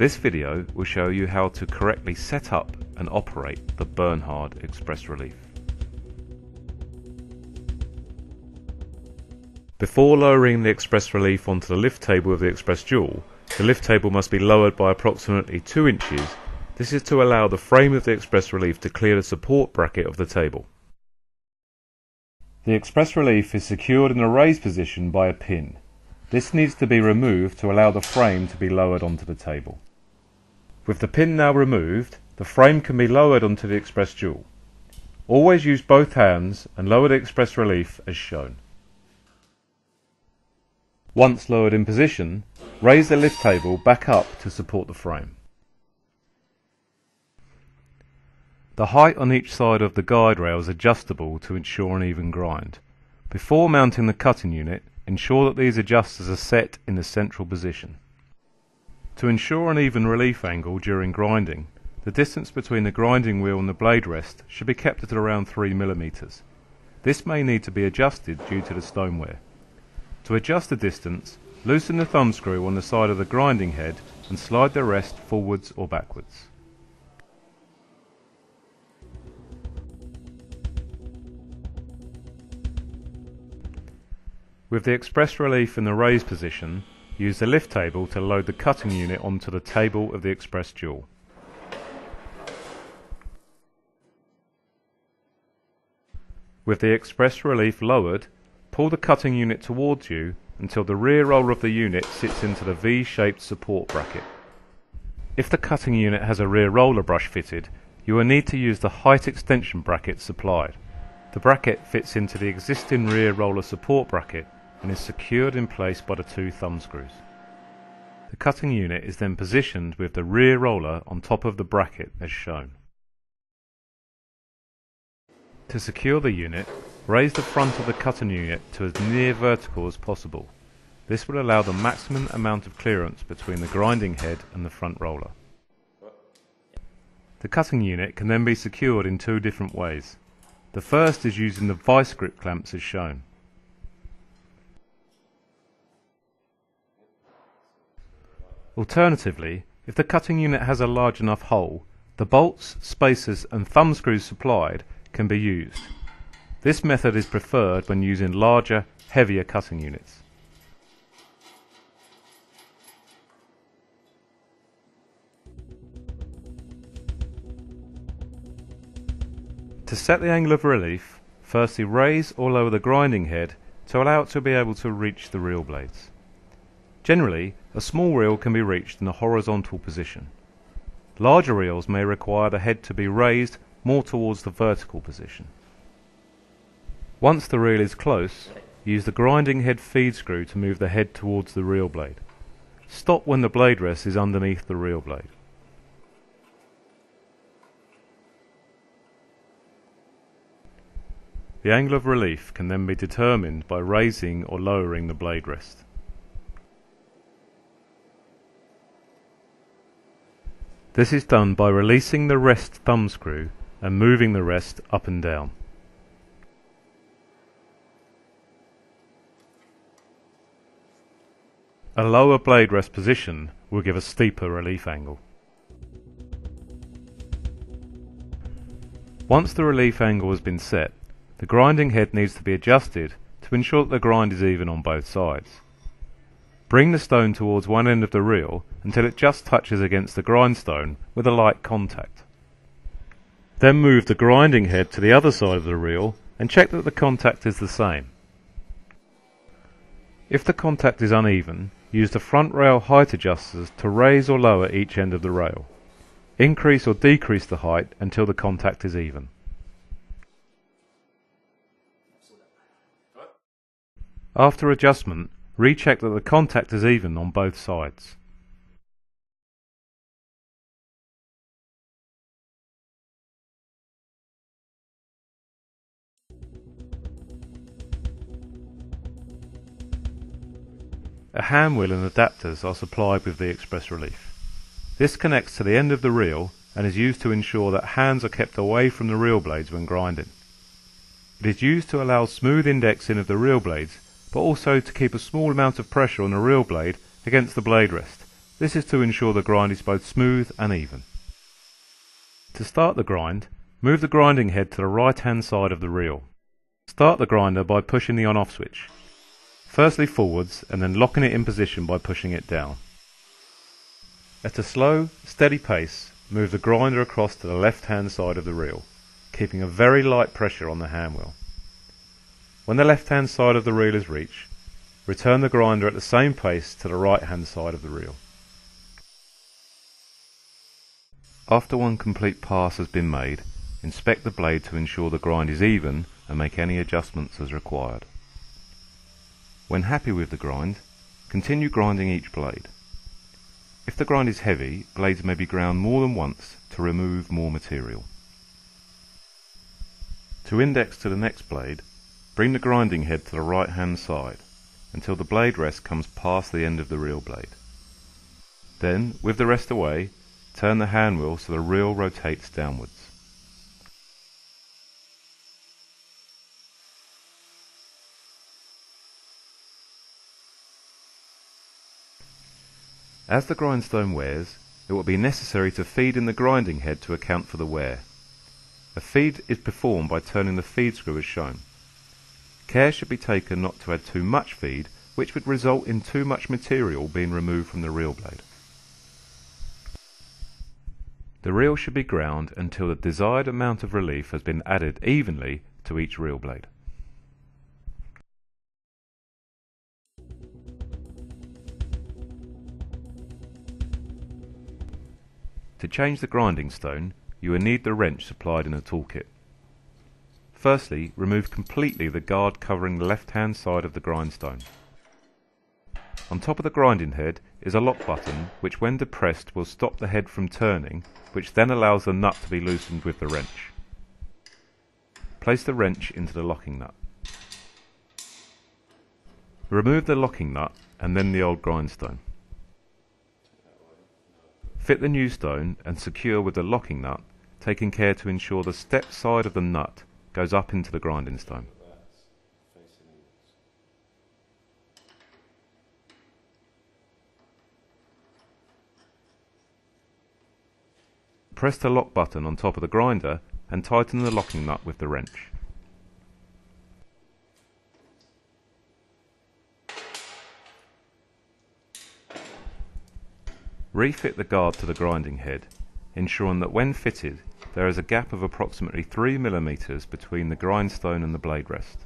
This video will show you how to correctly set up and operate the Bernhard Express Relief. Before lowering the Express Relief onto the lift table of the Express Dual, the lift table must be lowered by approximately 2 inches. This is to allow the frame of the Express Relief to clear the support bracket of the table. The Express Relief is secured in a raised position by a pin. This needs to be removed to allow the frame to be lowered onto the table. With the pin now removed, the frame can be lowered onto the Express Dual. Always use both hands and lower the Express Relief as shown. Once lowered in position, raise the lift table back up to support the frame. The height on each side of the guide rail is adjustable to ensure an even grind. Before mounting the cutting unit, ensure that these adjusters are set in the central position. To ensure an even relief angle during grinding, the distance between the grinding wheel and the blade rest should be kept at around 3 mm. This may need to be adjusted due to the stoneware. To adjust the distance, loosen the thumb screw on the side of the grinding head and slide the rest forwards or backwards. With the Express Relief in the raised position, use the lift table to load the cutting unit onto the table of the Express Dual. With the Express Relief lowered, pull the cutting unit towards you until the rear roller of the unit sits into the V-shaped support bracket. If the cutting unit has a rear roller brush fitted, you will need to use the height extension bracket supplied. The bracket fits into the existing rear roller support bracket and is secured in place by the 2 thumb screws. The cutting unit is then positioned with the rear roller on top of the bracket as shown. To secure the unit, raise the front of the cutting unit to as near vertical as possible. This will allow the maximum amount of clearance between the grinding head and the front roller. The cutting unit can then be secured in 2 different ways. The first is using the vice grip clamps as shown. Alternatively, if the cutting unit has a large enough hole, the bolts, spacers and thumb screws supplied can be used. This method is preferred when using larger, heavier cutting units. To set the angle of relief, firstly raise or lower the grinding head to allow it to be able to reach the reel blades. Generally, a small reel can be reached in a horizontal position. Larger reels may require the head to be raised more towards the vertical position. Once the reel is close, use the grinding head feed screw to move the head towards the reel blade. Stop when the blade rest is underneath the reel blade. The angle of relief can then be determined by raising or lowering the blade rest. This is done by releasing the rest thumb screw and moving the rest up and down. A lower blade rest position will give a steeper relief angle. Once the relief angle has been set, the grinding head needs to be adjusted to ensure that the grind is even on both sides. Bring the stone towards one end of the reel until it just touches against the grindstone with a light contact. Then move the grinding head to the other side of the reel and check that the contact is the same. If the contact is uneven, use the front rail height adjusters to raise or lower each end of the rail. Increase or decrease the height until the contact is even. After adjustment, recheck that the contact is even on both sides. A hand wheel and adapters are supplied with the Express Relief. This connects to the end of the reel and is used to ensure that hands are kept away from the reel blades when grinding. It is used to allow smooth indexing of the reel blades, but also to keep a small amount of pressure on the reel blade against the blade rest, This is to ensure the grind is both smooth and even. To start the grind, move the grinding head to the right hand side of the reel. Start the grinder by pushing the on-off switch, firstly forwards and then locking it in position by pushing it down. At a slow, steady pace, move the grinder across to the left hand side of the reel, keeping a very light pressure on the handwheel. When the left hand side of the reel is reached, return the grinder at the same pace to the right hand side of the reel. After one complete pass has been made, inspect the blade to ensure the grind is even and make any adjustments as required. When happy with the grind, continue grinding each blade. If the grind is heavy, blades may be ground more than once to remove more material. To index to the next blade, bring the grinding head to the right hand side until the blade rest comes past the end of the reel blade. Then, with the rest away, turn the handwheel so the reel rotates downwards. As the grindstone wears, it will be necessary to feed in the grinding head to account for the wear. A feed is performed by turning the feed screw as shown. Care should be taken not to add too much feed, which would result in too much material being removed from the reel blade. The reel should be ground until the desired amount of relief has been added evenly to each reel blade. To change the grinding stone, you will need the wrench supplied in a toolkit. Firstly, remove completely the guard covering the left-hand side of the grindstone. On top of the grinding head is a lock button which when depressed will stop the head from turning, which then allows the nut to be loosened with the wrench. Place the wrench into the locking nut. Remove the locking nut and then the old grindstone. Fit the new stone and secure with the locking nut, taking care to ensure the step side of the nut goes up into the grinding stone. Press the lock button on top of the grinder and tighten the locking nut with the wrench. Refit the guard to the grinding head, ensuring that when fitted there is a gap of approximately 3 mm between the grindstone and the blade rest.